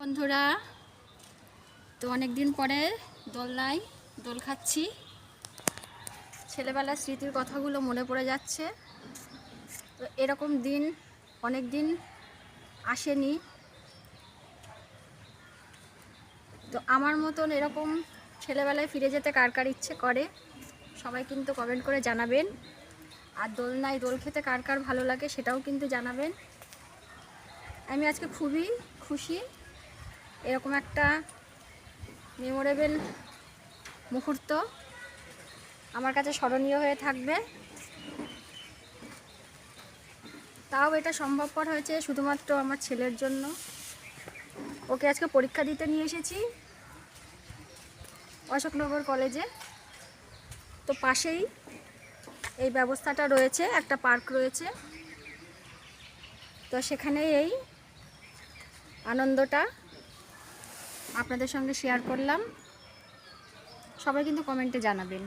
বন্ধুরা, তো অনেক দিন পরে দোলনায় দোল খাচ্ছি। ছেলেবেলার স্মৃতির কথাগুলো মনে পড়ে যাচ্ছে। তো এরকম দিন অনেক দিন আসেনি। তো আমার মতন এরকম ছেলেবেলায় ফিরে যেতে কার কার ইচ্ছে করে সবাই কিন্তু কমেন্ট করে জানাবেন। আর দোলনায় দোল খেতে কার কার ভালো লাগে সেটাও কিন্তু জানাবেন। আমি আজকে খুবই খুশি, এরকম একটা মেমোরেবল মুহূর্ত আমার কাছে স্মরণীয় হয়ে থাকবে। তাও এটা সম্ভবপর হয়েছে শুধুমাত্র আমার ছেলের জন্য। ওকে আজকে পরীক্ষা দিতে নিয়ে এসেছি অশোকনগর কলেজে। তো পাশেই এই ব্যবস্থাটা রয়েছে, একটা পার্ক রয়েছে। তো সেখানে এই আনন্দটা আপনাদের সঙ্গে শেয়ার করলাম। সবাই কিন্তু কমেন্টে জানাবেন।